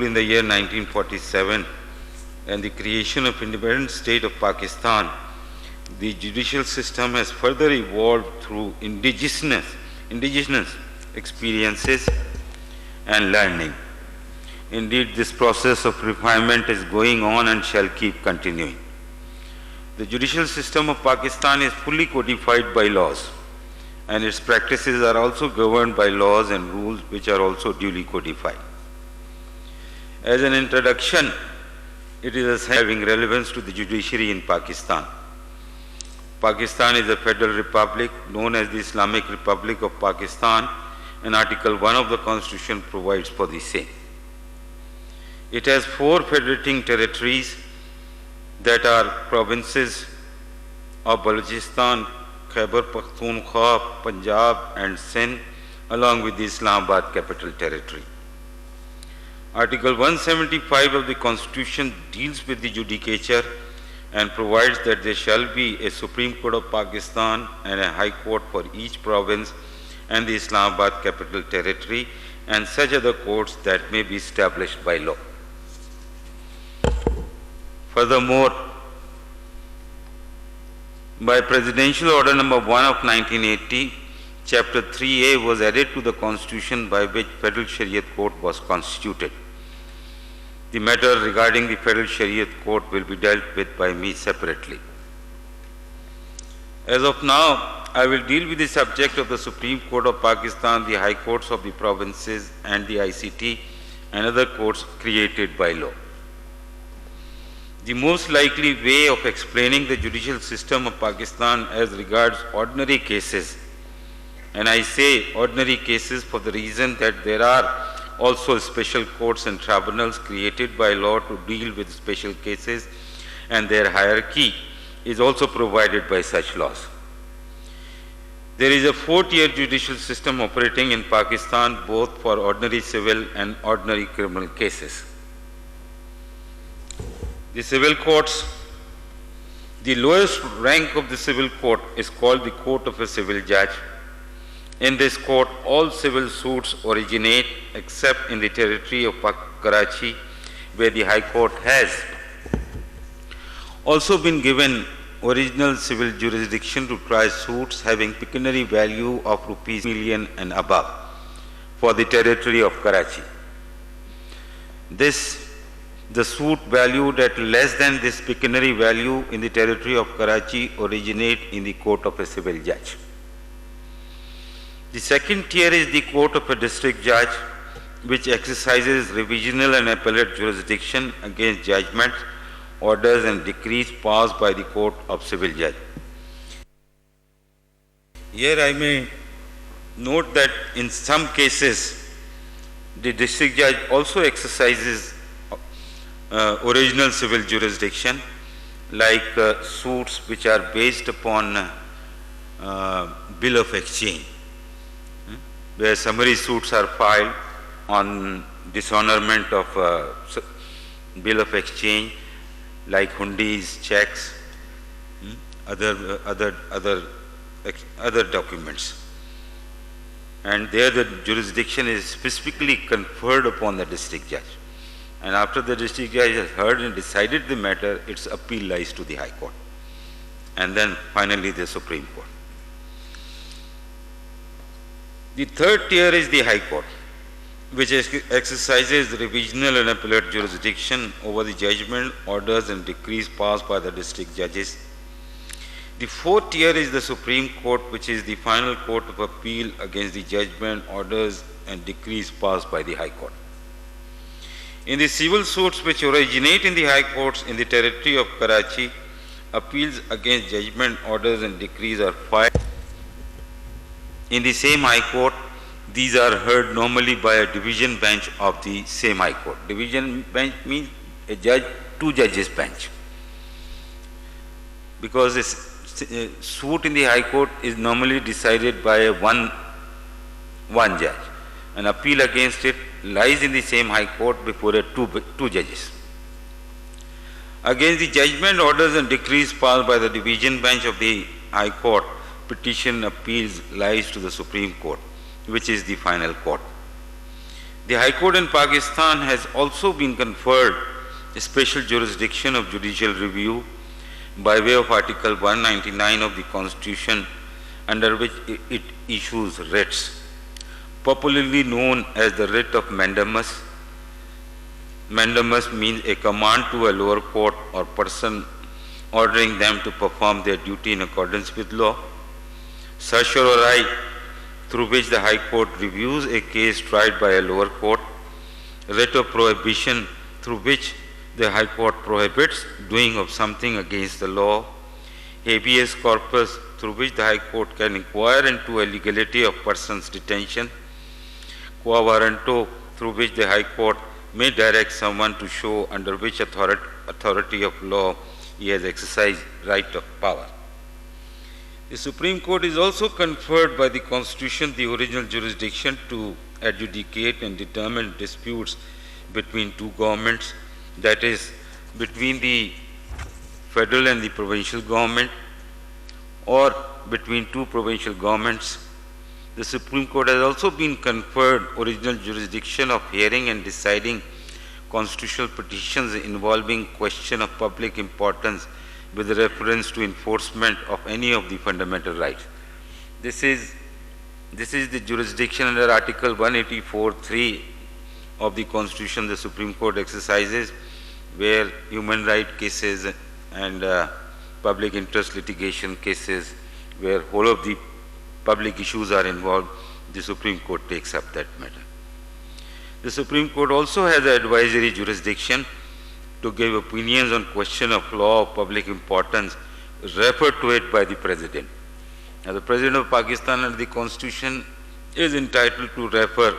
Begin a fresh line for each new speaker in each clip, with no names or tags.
rule in the year 1947 and the creation of independent state of Pakistan, the judicial system has further evolved through indigenous experiences and learning. Indeed, this process of refinement is going on and shall keep continuing. The judicial system of Pakistan is fully codified by laws, and its practices are also governed by laws and rules which are also duly codified. As an introduction, it is having relevance to the judiciary in Pakistan. Pakistan is a federal republic known as the Islamic Republic of Pakistan, and Article 1 of the Constitution provides for the same. It has 4 federating territories that are provinces of Balochistan, Khyber Pakhtunkhwa, Punjab and Sindh, along with the Islamabad Capital Territory. Article 175 of the Constitution deals with the judicature and provides that there shall be a Supreme Court of Pakistan and a High Court for each province and the Islamabad Capital Territory, and such other courts that may be established by law. Furthermore, by Presidential Order No. 1 of 1980, Chapter 3A was added to the Constitution by which Federal Shariat Court was constituted. The matter regarding the Federal Shariat Court will be dealt with by me separately. As of now, I will deal with the subject of the Supreme Court of Pakistan, the High Courts of the provinces and the ICT and other courts created by law. The most likely way of explaining the judicial system of Pakistan as regards ordinary cases, and I say ordinary cases for the reason that there are also special courts and tribunals created by law to deal with special cases, and their hierarchy is also provided by such laws. There is a 4-tier judicial system operating in Pakistan both for ordinary civil and ordinary criminal cases. The civil courts, the lowest rank of the civil court is called the Court of a Civil Judge. In this court, all civil suits originate except in the territory of Karachi, where the High Court has also been given original civil jurisdiction to try suits having pecuniary value of rupees million and above for the territory of Karachi. The suit valued at less than this pecuniary value in the territory of Karachi originate in the Court of a Civil Judge. The second tier is the Court of a District Judge, which exercises revisional and appellate jurisdiction against judgments, orders and decrees passed by the Court of Civil Judge. Here I may note that in some cases the District Judge also exercises original civil jurisdiction, like suits which are based upon bill of exchange, where summary suits are filed on dishonorment of bill of exchange, like hundis, checks, other documents. And there the jurisdiction is specifically conferred upon the district judge. And after the district judge has heard and decided the matter, its appeal lies to the High Court, and then finally the Supreme Court. The third tier is the High Court, which exercises revisional and appellate jurisdiction over the judgment, orders and decrees passed by the district judges. The fourth tier is the Supreme Court, which is the final court of appeal against the judgment, orders and decrees passed by the High Court. In the civil suits which originate in the High Courts in the territory of Karachi, appeals against judgment, orders and decrees are filed in the same High Court. These are heard normally by a division bench of the same High Court. Division bench means a judge, 2 judges bench. Because a suit in the High Court is normally decided by a one judge. An appeal against it lies in the same High Court before a two judges. Against the judgment, orders and decrees passed by the division bench of the High Court, petition appeals lies to the Supreme Court, which is the final court. The High Court in Pakistan has also been conferred a special jurisdiction of judicial review by way of Article 199 of the Constitution, under which it issues writs, popularly known as the writ of mandamus. Mandamus means a command to a lower court or person ordering them to perform their duty in accordance with law. Certiorari, through which the High Court reviews a case tried by a lower court. Writ of prohibition, through which the High Court prohibits doing of something against the law. Habeas corpus, through which the High Court can inquire into a legality of person's detention. Quo warranto, through which the High Court may direct someone to show under which authority of law he has exercised right of power. The Supreme Court is also conferred by the Constitution the original jurisdiction to adjudicate and determine disputes between two governments, that is, between the federal and the provincial government, or between two provincial governments. The Supreme Court has also been conferred original jurisdiction of hearing and deciding constitutional petitions involving question of public importance with reference to enforcement of any of the fundamental rights. This is the jurisdiction under Article 184(3) of the Constitution the Supreme Court exercises, where human rights cases and public interest litigation cases, where whole of the public issues are involved, the Supreme Court takes up that matter. The Supreme Court also has advisory jurisdiction to give opinions on question of law of public importance referred to it by the President. Now, the President of Pakistan under the Constitution is entitled to refer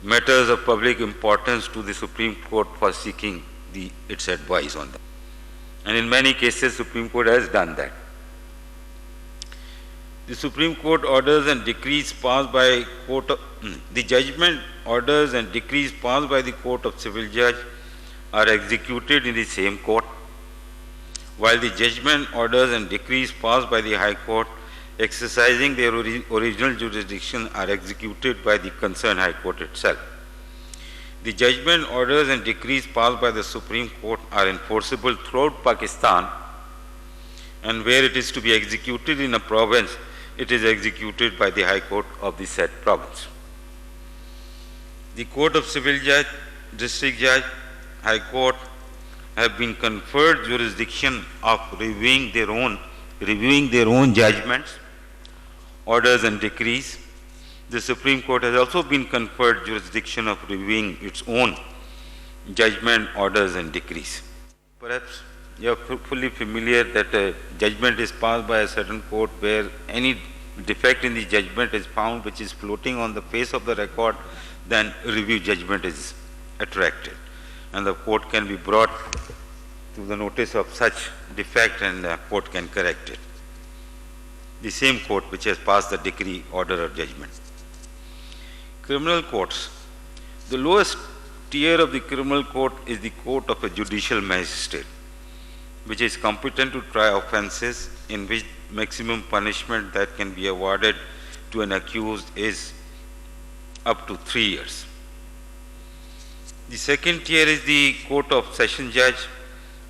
matters of public importance to the Supreme Court for seeking its advice on them. And in many cases, Supreme Court has done that. The Supreme Court orders and decrees passed by the judgment, orders and decrees passed by the Court of Civil Judge are executed in the same court, while the judgment, orders and decrees passed by the High Court exercising their original jurisdiction are executed by the concerned High Court itself. The judgment, orders and decrees passed by the Supreme Court are enforceable throughout Pakistan, and where it is to be executed in a province, it is executed by the High Court of the said province. The Court of Civil Judge, District Judge, High Court have been conferred jurisdiction of reviewing their own judgments, orders and decrees. The Supreme Court has also been conferred jurisdiction of reviewing its own judgment, orders and decrees. Perhaps you are fully familiar that a judgment is passed by a certain court where any defect in the judgment is found which is floating on the face of the record, then review judgment is attracted, and the court can be brought to the notice of such defect, and the court can correct it. The same court which has passed the decree, order or judgment. Criminal courts. The lowest tier of the criminal court is the court of a judicial magistrate, which is competent to try offences in which maximum punishment that can be awarded to an accused is up to 3 years. The second tier is the Court of Session Judge,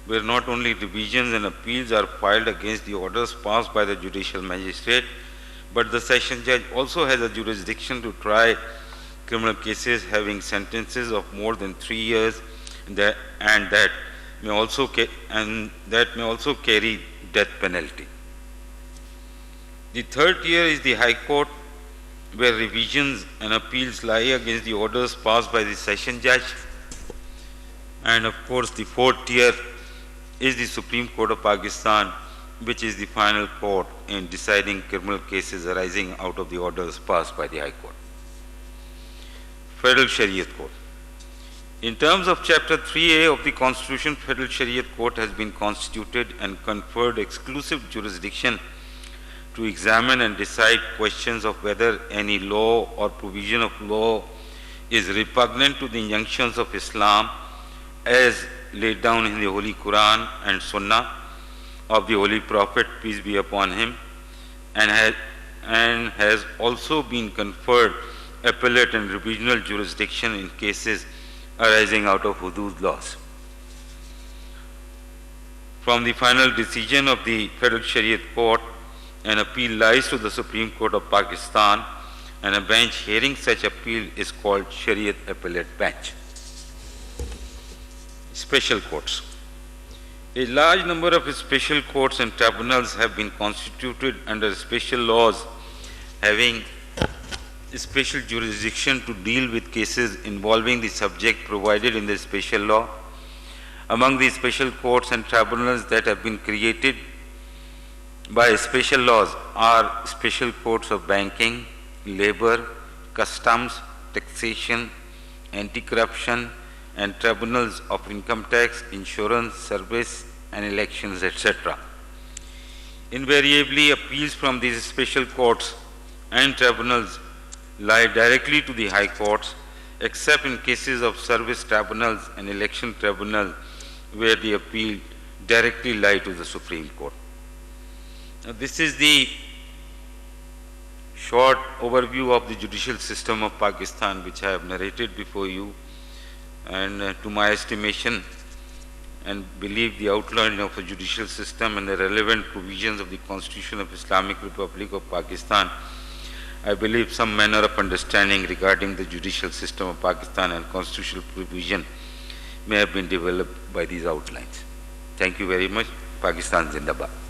where not only revisions and appeals are filed against the orders passed by the judicial magistrate, but the Session Judge also has a jurisdiction to try criminal cases having sentences of more than 3 years, and that may also carry death penalty. The third tier is the High Court, where revisions and appeals lie against the orders passed by the Session Judge. And of course, the fourth tier is the Supreme Court of Pakistan, which is the final court in deciding criminal cases arising out of the orders passed by the High Court. Federal Shariat Court. In terms of Chapter 3A of the Constitution, Federal Shariat Court has been constituted and conferred exclusive jurisdiction to examine and decide questions of whether any law or provision of law is repugnant to the injunctions of Islam as laid down in the Holy Quran and Sunnah of the Holy Prophet, peace be upon him, and has also been conferred appellate and regional jurisdiction in cases arising out of hudud laws. From the final decision of the Federal Shariat Court, an appeal lies to the Supreme Court of Pakistan, and a bench hearing such appeal is called Shariat Appellate Bench. Special courts. A large number of special courts and tribunals have been constituted under special laws having special jurisdiction to deal with cases involving the subject provided in the special law. Among the special courts and tribunals that have been created by special laws are special courts of banking, labor, customs, taxation, anti-corruption, and tribunals of income tax, insurance, service, and elections, etc. Invariably, appeals from these special courts and tribunals lie directly to the high courts, except in cases of service tribunals and election tribunal, where the appeal directly lie to the Supreme Court. Now, this is the short overview of the judicial system of Pakistan, which I have narrated before you, and to my estimation and believe the outline of a judicial system and the relevant provisions of the Constitution of Islamic Republic of Pakistan, I believe some manner of understanding regarding the judicial system of Pakistan and constitutional provision may have been developed by these outlines. Thank you very much. Pakistan Zindabad.